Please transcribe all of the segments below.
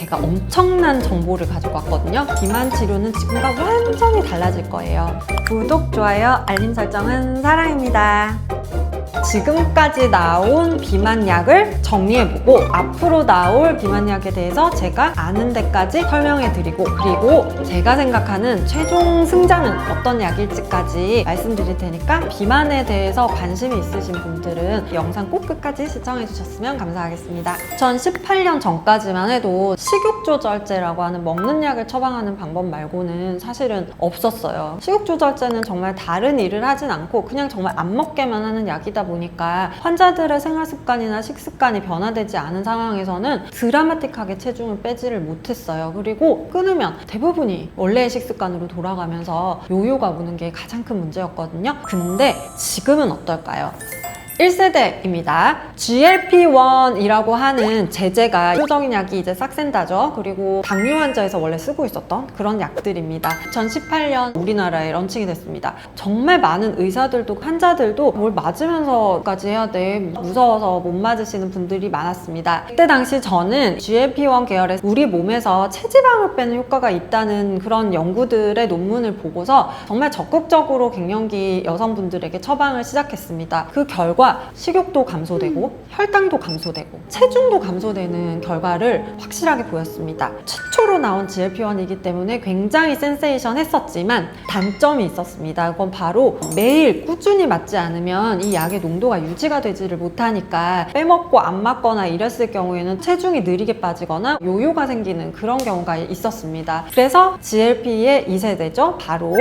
제가 엄청난 정보를 가지고 왔거든요. 비만 치료는 지금과 완전히 달라질 거예요. 구독, 좋아요, 알림 설정은 사랑입니다. 지금까지 나온 비만약을 정리해보고 앞으로 나올 비만약에 대해서 제가 아는 데까지 설명해드리고, 그리고 제가 생각하는 최종 승자는 어떤 약일지까지 말씀드릴 테니까 비만에 대해서 관심이 있으신 분들은 영상 꼭 끝까지 시청해주셨으면 감사하겠습니다. 2018년 전까지만 해도 식욕조절제라고 하는 먹는 약을 처방하는 방법 말고는 사실은 없었어요. 식욕조절제는 정말 다른 일을 하진 않고 그냥 정말 안 먹게만 하는 약이다 보니까 환자들의 생활습관이나 식습관이 변화되지 않은 상황에서는 드라마틱하게 체중을 빼지를 못했어요. 그리고 끊으면 대부분이 원래의 식습관으로 돌아가면서 요요가 오는 게 가장 큰 문제였거든요. 근데 지금은 어떨까요? 1세대입니다. GLP-1이라고 하는 제제가 효정인 약이 이제 싹센다죠. 그리고 당뇨 환자에서 원래 쓰고 있었던 그런 약들입니다. 2018년 우리나라에 런칭이 됐습니다. 정말 많은 의사들도 환자들도 뭘 맞으면서까지 해야 돼, 무서워서 못 맞으시는 분들이 많았습니다. 그때 당시 저는 GLP-1 계열의 우리 몸에서 체지방을 빼는 효과가 있다는 그런 연구들의 논문을 보고서 정말 적극적으로 갱년기 여성분들에게 처방을 시작했습니다. 그 결과 식욕도 감소되고 혈당도 감소되고 체중도 감소되는 결과를 확실하게 보였습니다. 최초로 나온 GLP-1이기 때문에 굉장히 센세이션 했었지만 단점이 있었습니다. 그건 바로 매일 꾸준히 맞지 않으면 이 약의 농도가 유지가 되지를 못하니까 빼먹고 안 맞거나 이랬을 경우에는 체중이 느리게 빠지거나 요요가 생기는 그런 경우가 있었습니다. 그래서 GLP의 2세대죠. 바로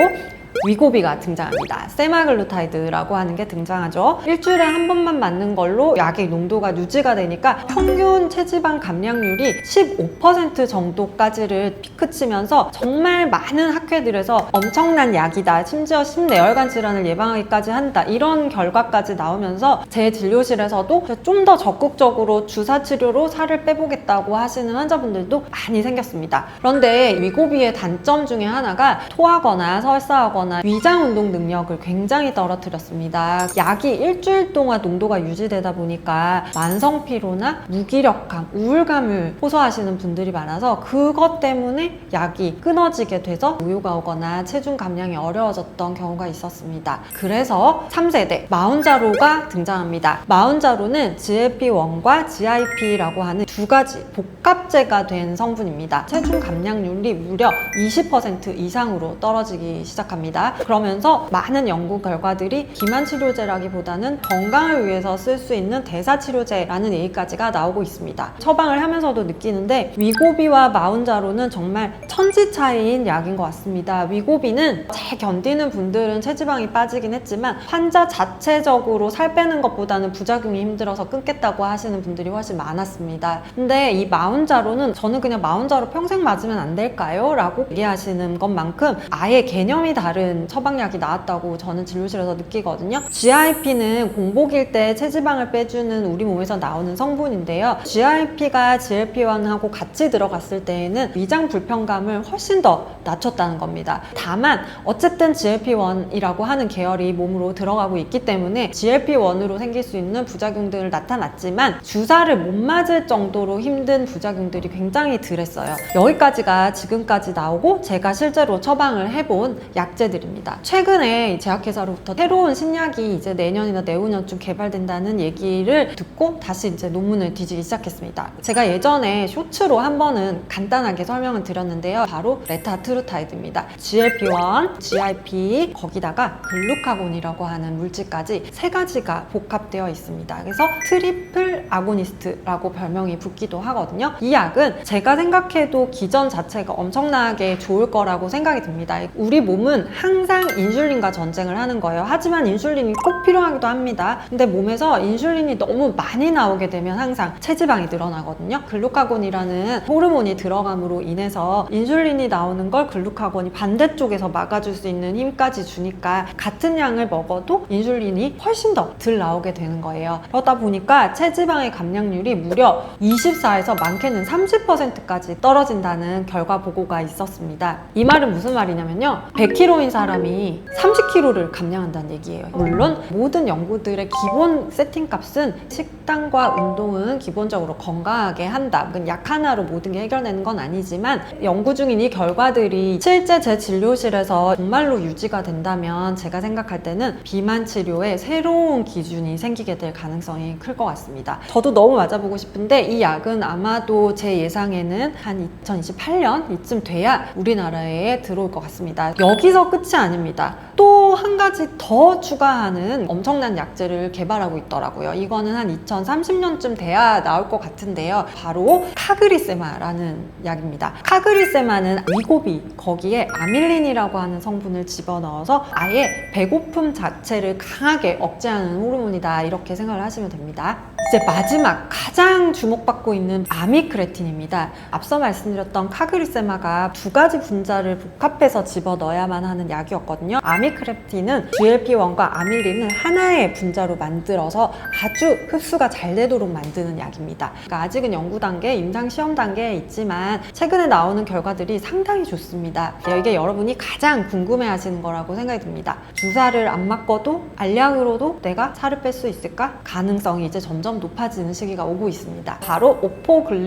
위고비가 등장합니다. 세마글루타이드라고 하는 게 등장하죠. 일주일에 한 번만 맞는 걸로 약의 농도가 유지가 되니까 평균 체지방 감량률이 15% 정도까지를 피크치면서 정말 많은 학회들에서 엄청난 약이다, 심지어 심내혈관 질환을 예방하기까지 한다, 이런 결과까지 나오면서 제 진료실에서도 좀 더 적극적으로 주사 치료로 살을 빼보겠다고 하시는 환자분들도 많이 생겼습니다. 그런데 위고비의 단점 중에 하나가 토하거나 설사하거나 위장 운동 능력을 굉장히 떨어뜨렸습니다. 약이 일주일 동안 농도가 유지되다 보니까 만성 피로나 무기력감, 우울감을 호소하시는 분들이 많아서 그것 때문에 약이 끊어지게 돼서 요요가 오거나 체중 감량이 어려워졌던 경우가 있었습니다. 그래서 3세대 마운자로가 등장합니다. 마운자로는 GLP-1과 GIP라고 하는 두 가지 복합제가 된 성분입니다. 체중 감량률이 무려 20% 이상으로 떨어지기 시작합니다. 그러면서 많은 연구 결과들이 비만 치료제라기보다는 건강을 위해서 쓸 수 있는 대사치료제라는 얘기까지가 나오고 있습니다. 처방을 하면서도 느끼는데 위고비와 마운자로는 정말 천지 차이인 약인 것 같습니다. 위고비는 잘 견디는 분들은 체지방이 빠지긴 했지만 환자 자체적으로 살 빼는 것보다는 부작용이 힘들어서 끊겠다고 하시는 분들이 훨씬 많았습니다. 근데 이 마운자로는 저는 그냥 마운자로 평생 맞으면 안 될까요? 라고 얘기하시는 것만큼 아예 개념이 다른 처방약이 나왔다고 저는 진료실에서 느끼거든요. GIP는 공복일 때 체지방을 빼주는 우리 몸에서 나오는 성분인데요. GIP가 GLP-1하고 같이 들어갔을 때에는 위장 불편감을 훨씬 더 낮췄다는 겁니다. 다만 어쨌든 GLP-1이라고 하는 계열이 몸으로 들어가고 있기 때문에 GLP-1으로 생길 수 있는 부작용들을 나타났지만 주사를 못 맞을 정도로 힘든 부작용들이 굉장히 덜했어요. 여기까지가 지금까지 나오고 제가 실제로 처방을 해본 약제들입니다. 최근에 제약회사로부터 새로운 신약이 이제 내년이나 내후년쯤 개발된다는 얘기를 듣고 다시 이제 논문을 뒤지기 시작했습니다. 제가 예전에 쇼츠로 한 번은 간단하게 설명을 드렸는데요. 바로 레타트루타이드입니다. GLP-1, GIP, 거기다가 글루카곤이라고 하는 물질까지 세 가지가 복합되어 있습니다. 그래서 트리플 아고니스트라고 별명이 붙기도 하거든요. 이 약은 제가 생각해도 기전 자체가 엄청나게 좋을 거라고 생각이 듭니다. 우리 몸은 항상 인슐린과 전쟁을 하는 거예요. 하지만 인슐린이 꼭 필요하기도 합니다. 근데 몸에서 인슐린이 너무 많이 나오게 되면 항상 체지방이 늘어나거든요. 글루카곤이라는 호르몬이 들어감으로 인해서 인슐린이 나오는 걸 글루카곤이 반대쪽에서 막아줄 수 있는 힘까지 주니까 같은 양을 먹어도 인슐린이 훨씬 더 덜 나오게 되는 거예요. 그러다 보니까 체지방의 감량률이 무려 24에서 많게는 30%까지 떨어진다는 결과 보고가 있었습니다. 이 말은 무슨 말이냐면요. 100kg인 덩어리 사람이 30kg를 감량한다는 얘기예요. 물론 모든 연구들의 기본 세팅값은 식단과 운동은 기본적으로 건강하게 한다. 약 하나로 모든 게 해결되는 건 아니지만 연구 중인 이 결과들이 실제 제 진료실에서 정말로 유지가 된다면 제가 생각할 때는 비만 치료에 새로운 기준이 생기게 될 가능성이 클 것 같습니다. 저도 너무 맞아보고 싶은데 이 약은 아마도 제 예상에는 한 2028년 이쯤 돼야 우리나라에 들어올 것 같습니다. 여기서 끝이 아닙니다. 또 한 가지 더 추가하는 엄청난 약제를 개발하고 있더라고요. 이거는 한 2030년쯤 돼야 나올 것 같은데요. 바로 카그리세마라는 약입니다. 카그리세마는 위고비, 거기에 아밀린이라고 하는 성분을 집어넣어서 아예 배고픔 자체를 강하게 억제하는 호르몬이다, 이렇게 생각을 하시면 됩니다. 이제 마지막 가장 주목받고 있는 아미크레틴입니다. 앞서 말씀드렸던 카그리세마가 두 가지 분자를 복합해서 집어넣어야만 하는 약이었거든요. 아미크레틴은 GLP-1과 아밀린을 하나의 분자로 만들어서 아주 흡수가 잘 되도록 만드는 약입니다. 그러니까 아직은 연구 단계, 임상 시험 단계에 있지만 최근에 나오는 결과들이 상당히 좋습니다. 이게 여러분이 가장 궁금해 하시는 거라고 생각이 듭니다. 주사를 안 맞고도 알약으로도 내가 살을 뺄 수 있을까? 가능성이 이제 점점 높아지는 시기가 오고 있습니다. 바로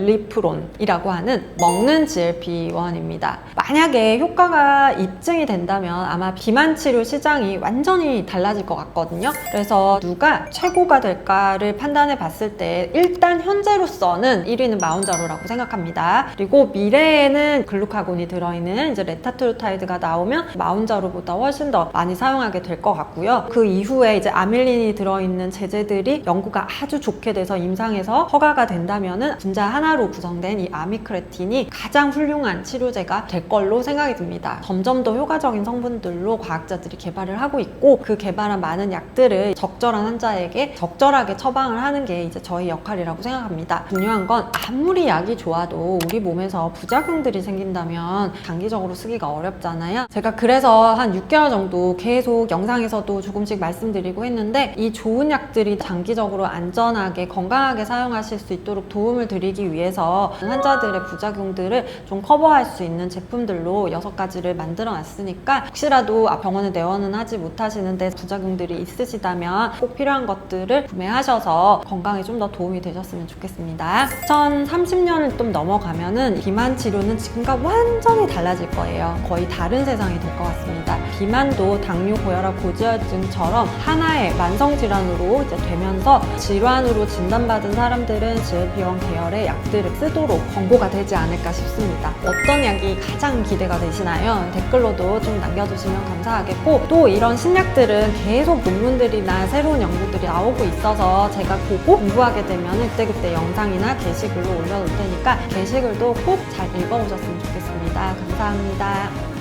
오포글리프론이라고 하는 먹는 GLP-1입니다. 만약에 효과가 입증이 된다면 아마 비만 치료 시장이 완전히 달라질 것 같거든요. 그래서 누가 최고가 될까를 판단해 봤을 때 일단 현재로서는 1위는 마운자로라고 생각합니다. 그리고 미래에는 글루카곤이 들어있는 이제 레타트루타이드가 나오면 마운자로보다 훨씬 더 많이 사용하게 될 것 같고요. 그 이후에 이제 아밀린이 들어있는 제제들이 연구가 아주 좋게 돼서 임상에서 허가가 된다면은 분자 하나로 구성된 이 아미크레틴이 가장 훌륭한 치료제가 될 걸로 생각이 듭니다. 점점 더 효과적인 성분들로 과학자들이 개발을 하고 있고, 그 개발한 많은 약들을 적절한 환자에게 적절하게 처방을 하는 게 이제 저희 역할이라고 생각합니다. 중요한 건 아무리 약이 좋아도 우리 몸에서 부작용들이 생긴다면 장기적으로 쓰기가 어렵잖아요. 제가 그래서 한 6개월 정도 계속 영상에서도 조금씩 말씀드리고 했는데, 이 좋은 약들이 장기적으로 안전하게 건강하게 사용하실 수 있도록 도움을 드리기 위해서 환자들의 부작용들을 좀 커버할 수 있는 제품들로 6가지를 만들어 놨으니까 혹시라도 병원에 내원은 하지 못하시는데 부작용들이 있으시다면 꼭 필요한 것들을 구매하셔서 건강에 좀 더 도움이 되셨으면 좋겠습니다. 2030년을 좀 넘어가면은 비만 치료는 지금과 완전히 달라질 거예요. 거의 다른 세상이 될 것 같습니다. 비만도 당뇨, 고혈압, 고지혈증처럼 하나의 만성질환으로 이제 되면서 질환으로 진단받은 사람들은 GLP-1 계열의 약들을 쓰도록 권고가 되지 않을까 싶습니다. 어떤 약이 가장 기대가 되시나요? 댓글로도 좀 남겨주시면 감사하겠고, 또 이런 신약들은 계속 논문들이나 새로운 연구들이 나오고 있어서 제가 보고 공부하게 되면 그때그때 영상이나 게시글로 올려놓을 테니까 게시글도 꼭 잘 읽어보셨으면 좋겠습니다. 감사합니다.